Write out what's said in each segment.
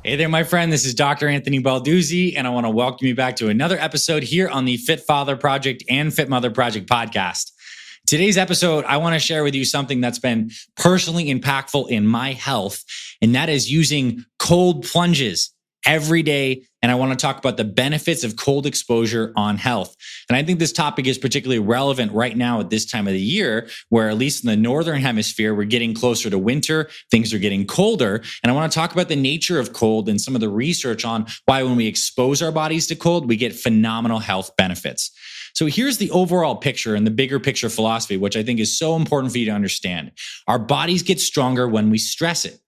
Hey there, my friend. This is Dr. Anthony Balduzzi, and I want to welcome you back to another episode here on the Fit Father Project and Fit Mother Project podcast. Today's episode, I want to share with you something that's been personally impactful in my health, and that is using cold plunges every day. And I want to talk about the benefits of cold exposure on health. And I think this topic is particularly relevant right now at this time of the year, where at least in the Northern Hemisphere, we're getting closer to winter, things are getting colder. And I want to talk about the nature of cold and some of the research on why when we expose our bodies to cold, we get phenomenal health benefits. So here's the overall picture and the bigger picture philosophy, which I think is so important for you to understand. Our bodies get stronger when we stress it.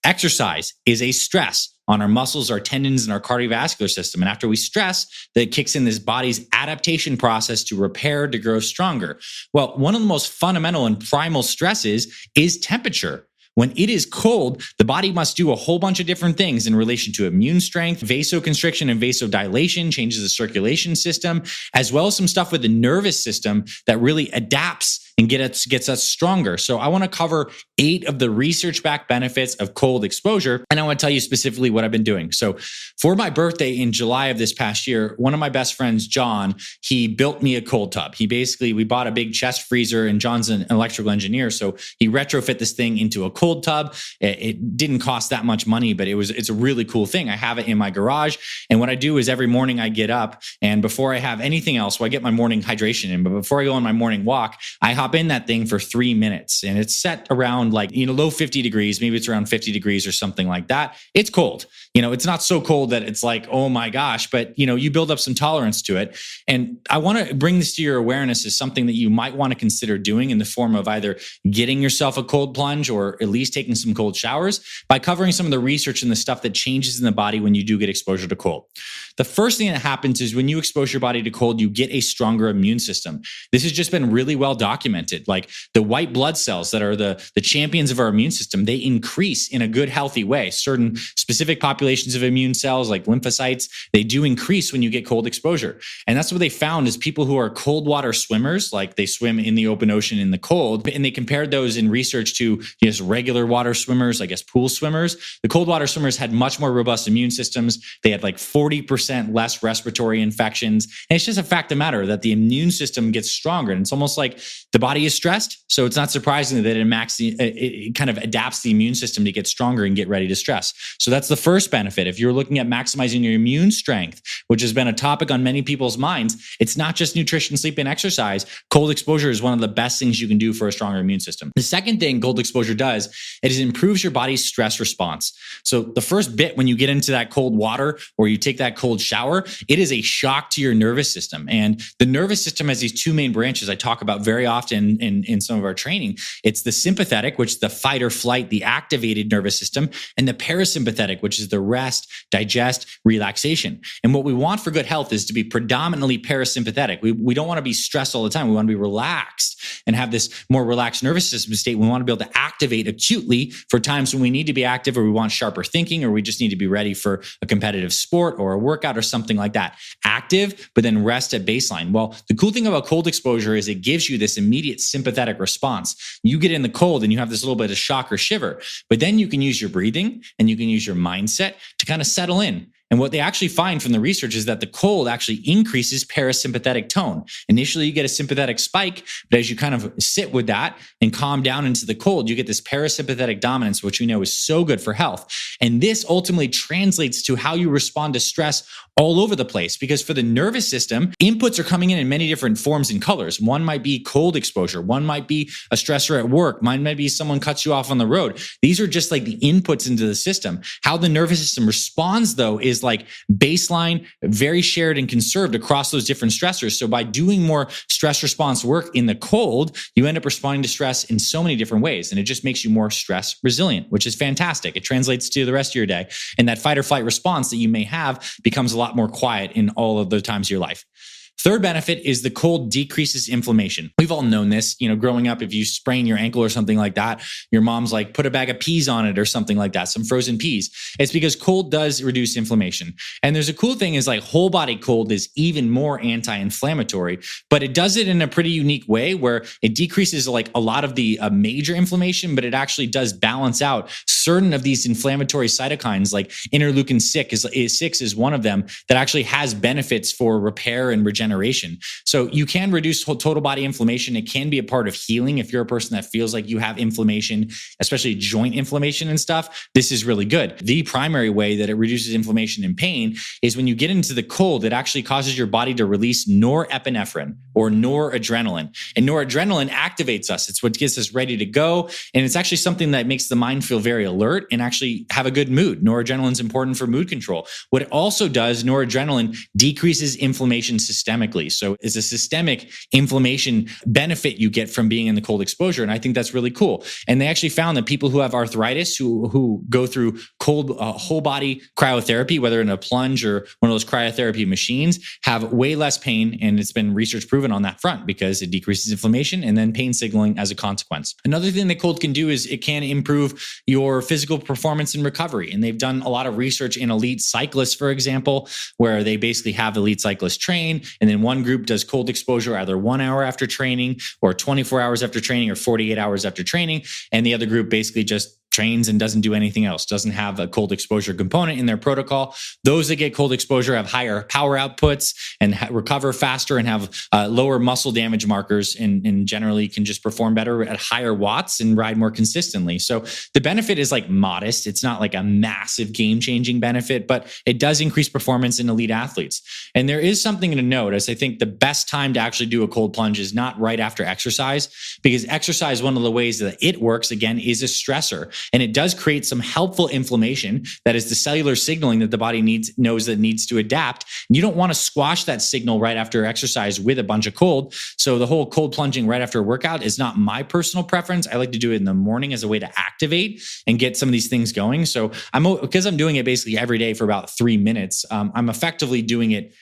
Exercise is a stress on our muscles, our tendons, and our cardiovascular system. And after we stress, that kicks in this body's adaptation process to repair, to grow stronger. Well, one of the most fundamental and primal stresses is temperature. When it is cold, the body must do a whole bunch of different things in relation to immune strength, vasoconstriction and vasodilation, changes the circulation system, as well as some stuff with the nervous system that really adapts and gets us stronger. So I want to cover 8 of the research-backed benefits of cold exposure, and I want to tell you specifically what I've been doing. So for my birthday in July of this past year, one of my best friends, John, he built me a cold tub. We bought a big chest freezer, and John's an electrical engineer, so he retrofit this thing into a cold tub. It didn't cost that much money, but it's a really cool thing. I have it in my garage, and what I do is every morning I get up, and before I have anything else, I get my morning hydration in, but before I go on my morning walk, I hop in that thing for 3 minutes, and it's set around low 50 degrees. Maybe it's around 50 degrees or something like that. It's cold. It's not so cold that it's like, oh my gosh, but you build up some tolerance to it. And I want to bring this to your awareness as something that you might want to consider doing in the form of either getting yourself a cold plunge or at least taking some cold showers by covering some of the research and the stuff that changes in the body when you do get exposure to cold. The first thing that happens is when you expose your body to cold, you get a stronger immune system. This has just been really well documented. Like the white blood cells that are the champions of our immune system, they increase in a good, healthy way. Certain specific populations of immune cells like lymphocytes, they do increase when you get cold exposure. And that's what they found is people who are cold water swimmers, like they swim in the open ocean in the cold, and they compared those in research to just regular water swimmers, I guess pool swimmers. The cold water swimmers had much more robust immune systems. They had like 40% less respiratory infections. And it's just a fact of the matter that the immune system gets stronger. And it's almost like the body is stressed. So it's not surprising that it kind of adapts the immune system to get stronger and get ready to stress. So that's the first benefit. If you're looking at maximizing your immune strength, which has been a topic on many people's minds, it's not just nutrition, sleep, and exercise. Cold exposure is one of the best things you can do for a stronger immune system. The second thing cold exposure does is it improves your body's stress response. So the first bit when you get into that cold water or you take that cold shower, it is a shock to your nervous system. And the nervous system has these 2 main branches I talk about very often in some of our training. It's the sympathetic, which is the fight or flight, the activated nervous system, and the parasympathetic, which is the rest, digest, relaxation. And what we want for good health is to be predominantly parasympathetic. We don't want to be stressed all the time. We want to be relaxed and have this more relaxed nervous system state. We want to be able to activate acutely for times when we need to be active or we want sharper thinking or we just need to be ready for a competitive sport or a workout or something like that. Active, but then rest at baseline. Well, the cool thing about cold exposure is it gives you this immediate sympathetic response. You get in the cold and you have this little bit of shock or shiver, but then you can use your breathing and you can use your mindset to kind of settle in. And what they actually find from the research is that the cold actually increases parasympathetic tone. Initially, you get a sympathetic spike, but as you kind of sit with that and calm down into the cold, you get this parasympathetic dominance, which we know is so good for health. And this ultimately translates to how you respond to stress all over the place, because for the nervous system, inputs are coming in many different forms and colors. One might be cold exposure. One might be a stressor at work. Mine might be someone cuts you off on the road. These are just like the inputs into the system. How the nervous system responds, though, is like baseline, very shared and conserved across those different stressors. So by doing more stress response work in the cold, you end up responding to stress in so many different ways. And it just makes you more stress resilient, which is fantastic. It translates to the rest of your day. And that fight or flight response that you may have becomes a lot more quiet in all of the times of your life. Third benefit is the cold decreases inflammation. We've all known this, growing up, if you sprain your ankle or something like that, your mom's like, put a bag of peas on it or something like that, some frozen peas. It's because cold does reduce inflammation. And there's a cool thing is like whole body cold is even more anti-inflammatory, but it does it in a pretty unique way where it decreases like a lot of the major inflammation, but it actually does balance out certain of these inflammatory cytokines, like interleukin 6 is one of them that actually has benefits for repair and regeneration. So you can reduce total body inflammation. It can be a part of healing. If you're a person that feels like you have inflammation, especially joint inflammation and stuff, this is really good. The primary way that it reduces inflammation and pain is when you get into the cold, it actually causes your body to release norepinephrine or noradrenaline. And noradrenaline activates us. It's what gets us ready to go. And it's actually something that makes the mind feel very alert and actually have a good mood. Noradrenaline is important for mood control. What it also does, noradrenaline decreases inflammation systemically. So it's a systemic inflammation benefit you get from being in the cold exposure. And I think that's really cool. And they actually found that people who have arthritis, who go through cold whole body cryotherapy, whether in a plunge or one of those cryotherapy machines, have way less pain. And it's been research proven on that front because it decreases inflammation and then pain signaling as a consequence. Another thing that cold can do is it can improve your physical performance and recovery. And they've done a lot of research in elite cyclists, for example, where they basically have elite cyclists train. And then one group does cold exposure either 1 hour after training or 24 hours after training or 48 hours after training. And the other group basically just trains and doesn't do anything else, doesn't have a cold exposure component in their protocol. Those that get cold exposure have higher power outputs and recover faster and have lower muscle damage markers and generally can just perform better at higher watts and ride more consistently. So the benefit is like modest. It's not like a massive game-changing benefit, but it does increase performance in elite athletes. And there is something to note, as I think the best time to actually do a cold plunge is not right after exercise, because exercise, one of the ways that it works, again, is a stressor. And it does create some helpful inflammation. That is the cellular signaling that the body knows that it needs to adapt. And you don't want to squash that signal right after exercise with a bunch of cold. So the whole cold plunging right after a workout is not my personal preference. I like to do it in the morning as a way to activate and get some of these things going. So because I'm doing it basically every day for about 3 minutes, I'm effectively doing it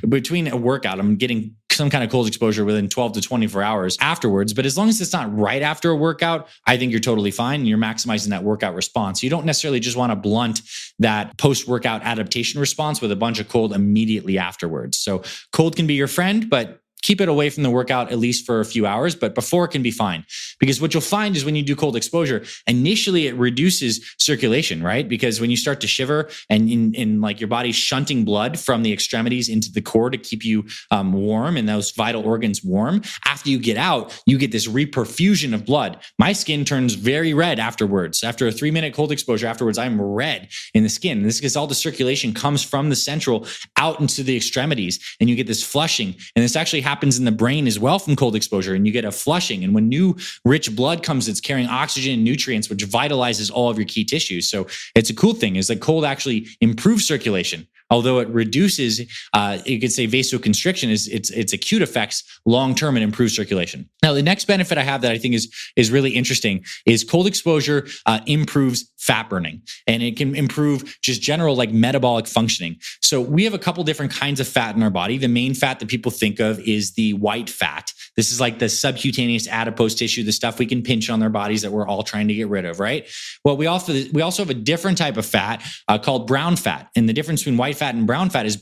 between a workout. I'm getting some kind of cold exposure within 12 to 24 hours afterwards. But as long as it's not right after a workout, I think you're totally fine. And you're maximizing that workout response. You don't necessarily just want to blunt that post-workout adaptation response with a bunch of cold immediately afterwards. So cold can be your friend, but keep it away from the workout at least for a few hours, but before it can be fine. Because what you'll find is when you do cold exposure, initially it reduces circulation, right? Because when you start to shiver and in like your body's shunting blood from the extremities into the core to keep you warm and those vital organs warm, after you get out, you get this reperfusion of blood. My skin turns very red afterwards. After a 3-minute cold exposure afterwards, I'm red in the skin. And this is because all the circulation comes from the central out into the extremities and you get this flushing. And this actually happens in the brain as well from cold exposure, and you get a flushing. And when new rich blood comes, it's carrying oxygen and nutrients, which vitalizes all of your key tissues. So it's a cool thing is that cold actually improves circulation. Although it reduces, you could say vasoconstriction, its acute effects long-term and improves circulation. Now, the next benefit I have that I think is really interesting is cold exposure improves fat burning, and it can improve just general like metabolic functioning. So we have a couple different kinds of fat in our body. The main fat that people think of is the white fat. This is like the subcutaneous adipose tissue, the stuff we can pinch on their bodies that we're all trying to get rid of, right? Well, we also have a different type of fat called brown fat. And the difference between white fat and brown fat is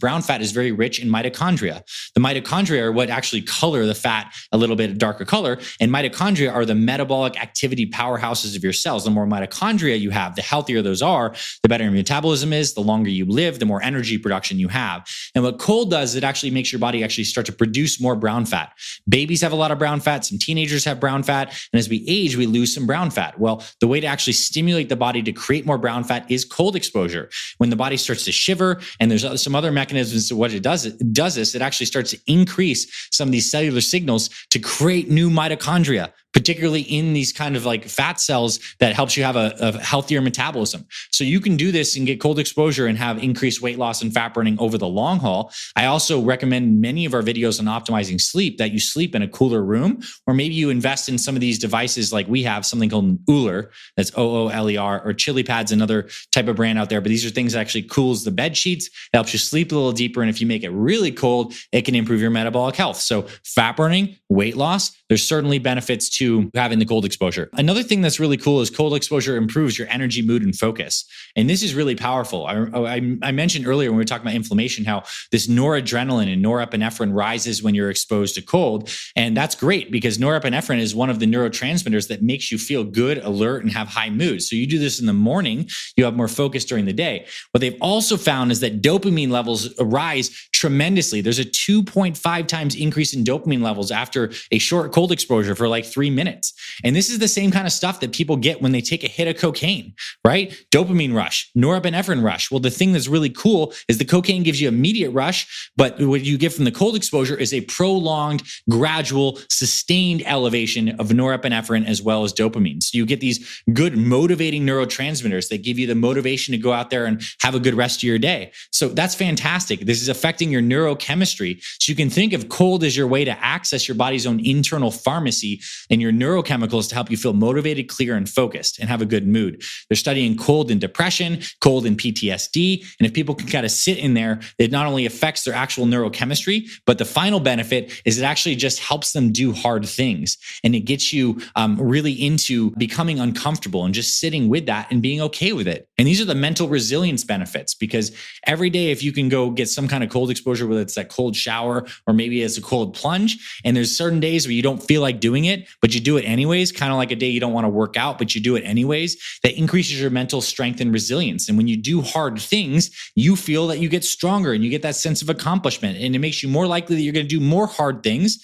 very rich in mitochondria. The mitochondria are what actually color the fat a little bit darker color. And mitochondria are the metabolic activity powerhouses of your cells. The more mitochondria you have, the healthier those are, the better your metabolism is, the longer you live, the more energy production you have. And what cold does, it actually makes your body actually start to produce more brown fat. Babies have a lot of brown fat. Some teenagers have brown fat. And as we age, we lose some brown fat. Well, the way to actually stimulate the body to create more brown fat is cold exposure. When the body starts to shiver, and there's some other mechanisms to what it does this, it actually starts to increase some of these cellular signals to create new mitochondria. particularly in these kind of like fat cells that helps you have a healthier metabolism. So you can do this and get cold exposure and have increased weight loss and fat burning over the long haul. I also recommend many of our videos on optimizing sleep that you sleep in a cooler room, or maybe you invest in some of these devices like we have, something called Ooler, that's OOLER, or Chili Pad's another type of brand out there. But these are things that actually cools the bed sheets, it helps you sleep a little deeper. And if you make it really cold, it can improve your metabolic health. So fat burning, weight loss, there's certainly benefits to having the cold exposure. Another thing that's really cool is cold exposure improves your energy, mood, and focus. And this is really powerful. I mentioned earlier when we were talking about inflammation, how this noradrenaline and norepinephrine rises when you're exposed to cold. And that's great because norepinephrine is one of the neurotransmitters that makes you feel good, alert, and have high mood. So you do this in the morning, you have more focus during the day. What they've also found is that dopamine levels rise tremendously. There's a 2.5 times increase in dopamine levels after a short cold exposure for like 3 minutes. And this is the same kind of stuff that people get when they take a hit of cocaine, right? Dopamine rush, norepinephrine rush. Well, the thing that's really cool is the cocaine gives you immediate rush, but what you get from the cold exposure is a prolonged, gradual, sustained elevation of norepinephrine as well as dopamine. So you get these good motivating neurotransmitters that give you the motivation to go out there and have a good rest of your day. So that's fantastic. This is affecting your neurochemistry. So you can think of cold as your way to access your body's own internal pharmacy and your neurochemicals to help you feel motivated, clear, and focused and have a good mood. They're studying cold in depression, cold in PTSD. And if people can kind of sit in there, it not only affects their actual neurochemistry, but the final benefit is it actually just helps them do hard things. And it gets you really into becoming uncomfortable and just sitting with that and being okay with it. And these are the mental resilience benefits, because every day, if you can go get some kind of cold exposure, whether it's that cold shower or maybe it's a cold plunge, and there's certain days where you don't feel like doing it, but you do it anyways, kind of like a day you don't want to work out, but you do it anyways, that increases your mental strength and resilience. And when you do hard things, you feel that you get stronger and you get that sense of accomplishment. And it makes you more likely that you're going to do more hard things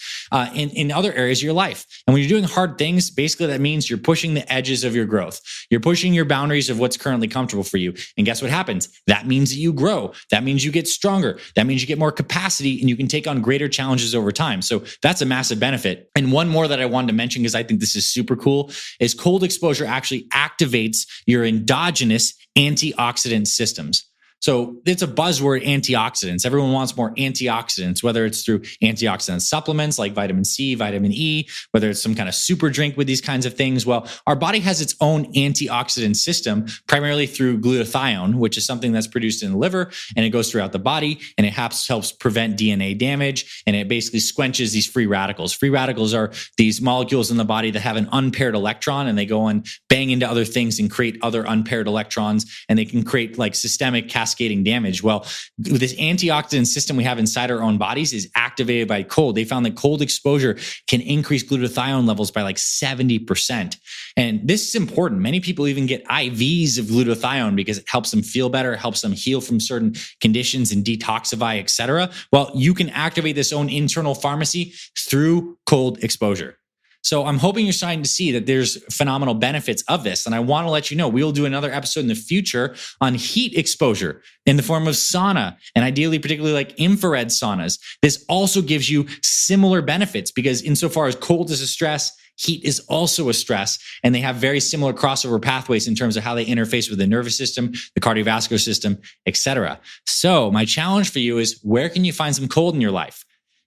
in other areas of your life. And when you're doing hard things, basically that means you're pushing the edges of your growth. You're pushing your boundaries of what's currently comfortable for you. And guess what happens? That means that you grow. That means you get stronger. That means you get more capacity and you can take on greater challenges over time. So that's a massive benefit. And one more that I wanted to mention, because I think this is super cool, is cold exposure actually activates your endogenous antioxidant systems. So it's a buzzword, antioxidants. Everyone wants more antioxidants, whether it's through antioxidant supplements like vitamin C, vitamin E, whether it's some kind of super drink with these kinds of things. Well, our body has its own antioxidant system, primarily through glutathione, which is something that's produced in the liver, and it goes throughout the body, and it helps prevent DNA damage, and it basically squenches these free radicals. Free radicals are these molecules in the body that have an unpaired electron, and they go and bang into other things and create other unpaired electrons, and they can create like systemic cascading damage. Well, this antioxidant system we have inside our own bodies is activated by cold. They found that cold exposure can increase glutathione levels by like 70%. And this is important. Many people even get IVs of glutathione because it helps them feel better, it helps them heal from certain conditions and detoxify, etc. Well, you can activate this own internal pharmacy through cold exposure. So I'm hoping you're starting to see that there's phenomenal benefits of this. And I want to let you know, we'll do another episode in the future on heat exposure in the form of sauna, and ideally, particularly like infrared saunas. This also gives you similar benefits because insofar as cold is a stress, heat is also a stress, and they have very similar crossover pathways in terms of how they interface with the nervous system, the cardiovascular system, etc. So my challenge for you is, where can you find some cold in your life?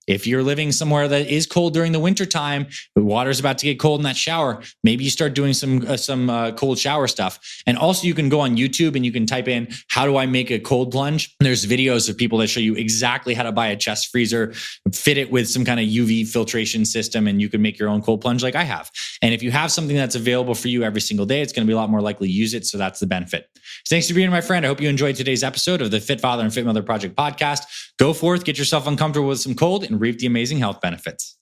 If you're living somewhere that is cold during the wintertime, the water's about to get cold in that shower, maybe you start doing some cold shower stuff. And also you can go on YouTube and you can type in, how do I make a cold plunge? And there's videos of people that show you exactly how to buy a chest freezer, fit it with some kind of UV filtration system, and you can make your own cold plunge like I have. And if you have something that's available for you every single day, it's going to be a lot more likely to use it. So that's the benefit. So thanks for being my friend. I hope you enjoyed today's episode of the Fit Father and Fit Mother Project podcast. Go forth, get yourself uncomfortable with some cold, and reap the amazing health benefits.